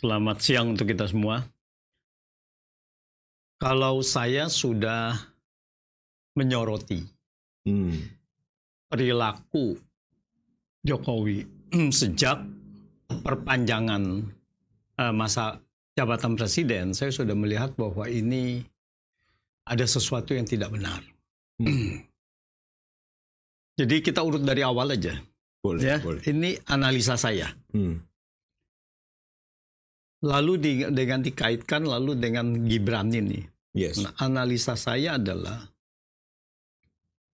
Selamat siang untuk kita semua. Kalau saya sudah menyoroti Hmm. perilaku Jokowi sejak perpanjangan masa jabatan presiden, saya sudah melihat bahwa ini ada sesuatu yang tidak benar. Jadi kita urut dari awal aja. Boleh, Ya, boleh. ini analisa saya. Lalu dengan dikaitkan lalu dengan Gibran ini. Yes. Nah, analisa saya adalah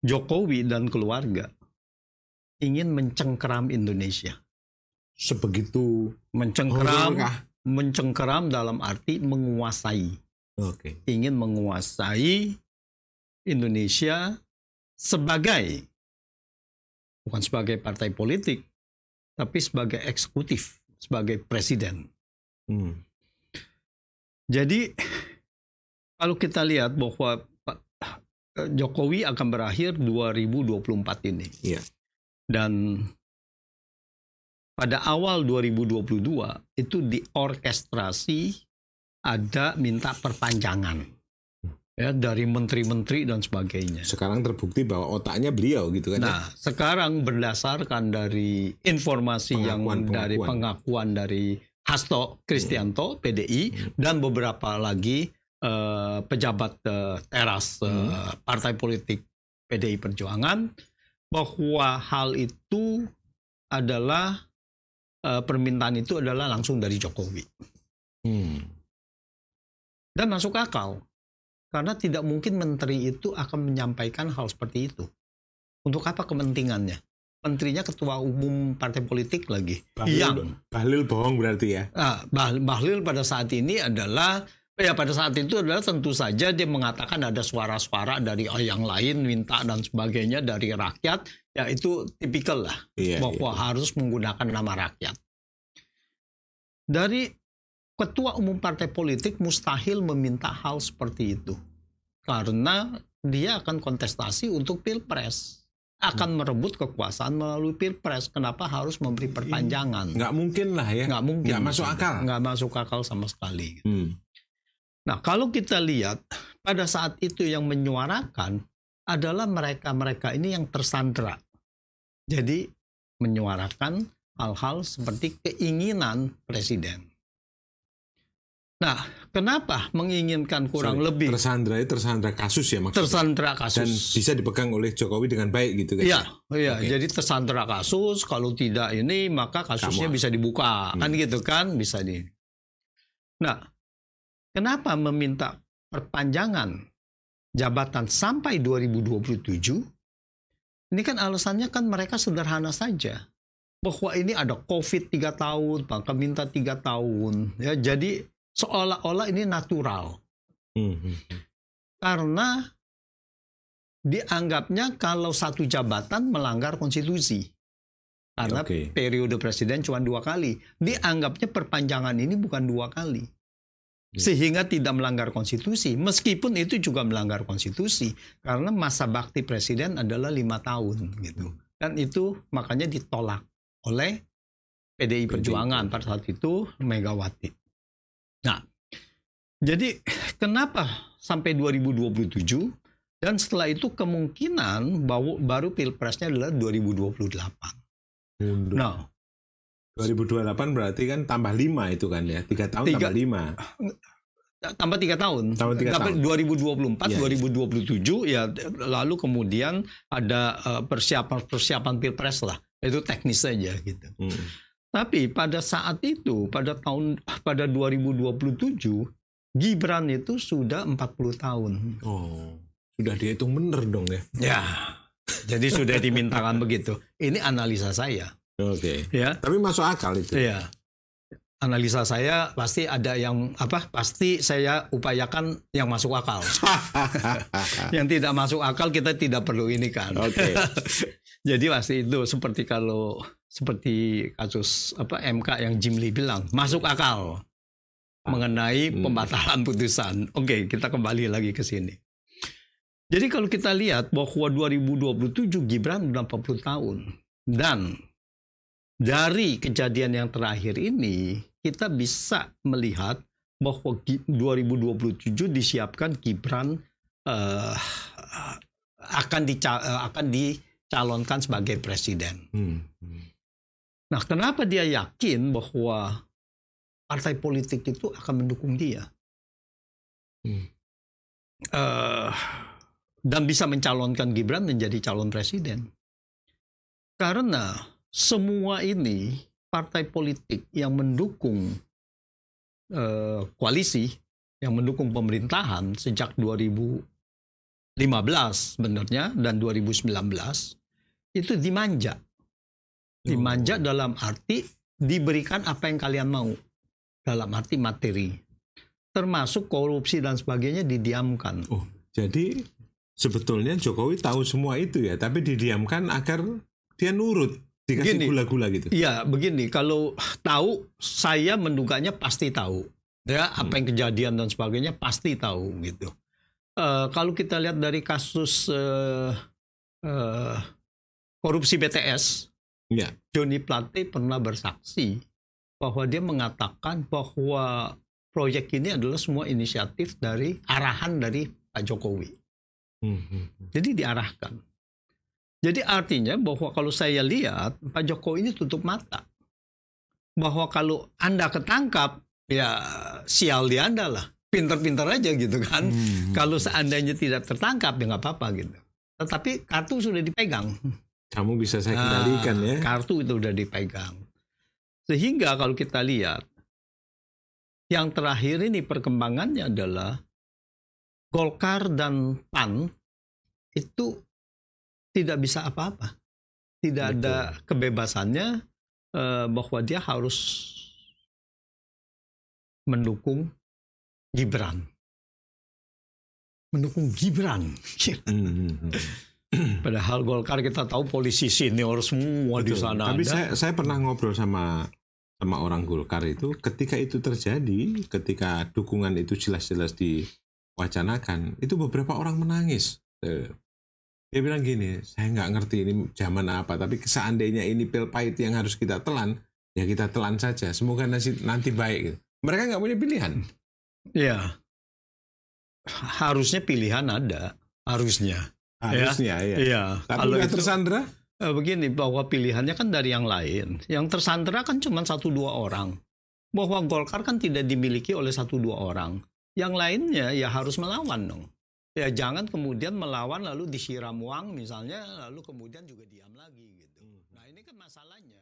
Jokowi dan keluarga ingin mencengkeram Indonesia. Sebegitu Mencengkeram, hororkah? mencengkeram dalam arti menguasai. Oke. Ingin menguasai Indonesia bukan sebagai partai politik, tapi sebagai eksekutif, sebagai presiden. Jadi kalau kita lihat bahwa Pak Jokowi akan berakhir 2024 ini. Iya. Dan pada awal 2022 itu diorkestrasi ada minta perpanjangan. Ya, dari menteri-menteri dan sebagainya. Sekarang terbukti bahwa otaknya beliau gitu kan. Nah, sekarang berdasarkan dari informasi dari pengakuan dari Hasto Kristianto, PDI, dan beberapa lagi pejabat teras partai politik PDI Perjuangan, bahwa hal itu adalah permintaan itu adalah langsung dari Jokowi. Dan masuk akal. Karena tidak mungkin menteri itu akan menyampaikan hal seperti itu. Untuk apa kepentingannya? Menterinya ketua umum partai politik lagi. Bahlil bohong berarti ya? Bahlil pada saat ini adalah, pada saat itu adalah tentu saja dia mengatakan ada suara-suara dari yang lain minta dan sebagainya dari rakyat. Ya itu tipikal lah. Bahwa harus menggunakan nama rakyat. Dari ketua umum partai politik mustahil meminta hal seperti itu. Karena dia akan kontestasi untuk pilpres. Akan merebut kekuasaan melalui pilpres. Kenapa harus memberi perpanjangan? Nggak mungkin lah ya. Nggak mungkin. Nggak masuk akal. Nggak masuk akal sama sekali. Nah, kalau kita lihat pada saat itu yang menyuarakan adalah mereka-mereka ini yang tersandra. Jadi menyuarakan hal-hal seperti keinginan presiden. Nah, kenapa menginginkan lebih? Tersandra kasus ya maksudnya? Tersandra kasus. Dan bisa dipegang oleh Jokowi dengan baik gitu kan? Iya. Jadi tersandra kasus, kalau tidak ini maka kasusnya bisa dibuka. Kan gitu kan, bisa di. Nah, kenapa meminta perpanjangan jabatan sampai 2027? Ini kan alasannya kan mereka sederhana saja. Bahwa ini ada COVID 3 tahun, maka minta 3 tahun. Ya, jadi seolah-olah ini natural. Karena dianggapnya kalau satu jabatan melanggar konstitusi. Karena periode presiden cuma 2 kali. Dianggapnya perpanjangan ini bukan 2 kali. Sehingga tidak melanggar konstitusi. Meskipun itu juga melanggar konstitusi. Karena masa bakti presiden adalah 5 tahun. Gitu. Dan itu makanya ditolak oleh PDI Perjuangan pada saat itu Megawati. Nah, jadi kenapa sampai 2027 dan setelah itu kemungkinan baru pilpresnya adalah 2028. Nah, 2028 berarti kan tambah 5 itu kan ya, 3 tahun tambah 5. Tambah 3 tahun. Tapi 2024, 2027 ya lalu kemudian ada persiapan pilpres lah. Itu teknis saja gitu. Tapi pada saat itu, pada 2027, Gibran itu sudah 40 tahun. Oh, sudah dihitung bener dong ya? Ya, jadi sudah dimintakan begitu. Ini analisa saya. Oke. Ya. Tapi masuk akal itu. Iya. Analisa saya pasti ada yang pasti saya upayakan yang masuk akal. Yang tidak masuk akal kita tidak perlu ini kan. Oke. Jadi pasti itu seperti kasus MK yang Jim Lee bilang masuk akal mengenai pembatalan putusan. Oke, kita kembali lagi ke sini. Jadi kalau kita lihat bahwa 2027 Gibran udah 40 tahun dan Dari kejadian yang terakhir ini, kita bisa melihat bahwa 2027 disiapkan Gibran akan dicalonkan sebagai presiden. Nah, kenapa dia yakin bahwa partai politik itu akan mendukung dia? Dan bisa mencalonkan Gibran menjadi calon presiden. Karena semua ini partai politik yang mendukung koalisi, yang mendukung pemerintahan sejak 2015 sebenarnya dan 2019 itu dimanja. Dimanja dalam arti diberikan apa yang kalian mau. Dalam arti materi. Termasuk korupsi dan sebagainya didiamkan. Oh, jadi sebetulnya Jokowi tahu semua itu ya, tapi didiamkan agar dia nurut, dikasih gula-gula gitu. Iya, begini, kalau tahu, saya menduganya pasti tahu. Ya, apa yang kejadian dan sebagainya pasti tahu gitu. Kalau kita lihat dari kasus korupsi BTS, ya. Johnny Plate pernah bersaksi bahwa dia mengatakan bahwa proyek ini adalah semua inisiatif dari arahan dari Pak Jokowi. Jadi diarahkan. Jadi artinya bahwa kalau saya lihat Pak Jokowi ini tutup mata. Bahwa kalau Anda ketangkap, ya sial di Anda lah. Pinter-pinter aja gitu kan. Kalau seandainya tidak tertangkap, ya nggak apa-apa gitu. Tetapi kartu sudah dipegang. Kamu bisa saya kendalikan ya. Kartu itu sudah dipegang. Sehingga kalau kita lihat, yang terakhir ini perkembangannya adalah Golkar dan PAN itu tidak bisa apa-apa. Tidak ada kebebasannya bahwa dia harus mendukung Gibran. Mendukung Gibran. Padahal Golkar kita tahu polisi senior semua di sana. Tapi saya pernah ngobrol sama orang Golkar itu, ketika itu terjadi, ketika dukungan itu jelas-jelas diwacanakan, itu beberapa orang menangis. Dia bilang gini, saya nggak ngerti ini zaman apa, tapi seandainya ini pil pahit yang harus kita telan, ya kita telan saja. Semoga nanti baik. Mereka nggak punya pilihan. Ya, harusnya pilihan ada, harusnya. Harusnya, ya. Iya. Tapi nggak tersandera? Begini, bahwa pilihannya kan dari yang lain. Yang tersandera kan cuma 1-2 orang. Bahwa Golkar kan tidak dimiliki oleh 1-2 orang. Yang lainnya ya harus melawan dong. Ya jangan kemudian melawan lalu disiram uang misalnya, lalu kemudian juga diam lagi gitu. Nah ini kan masalahnya.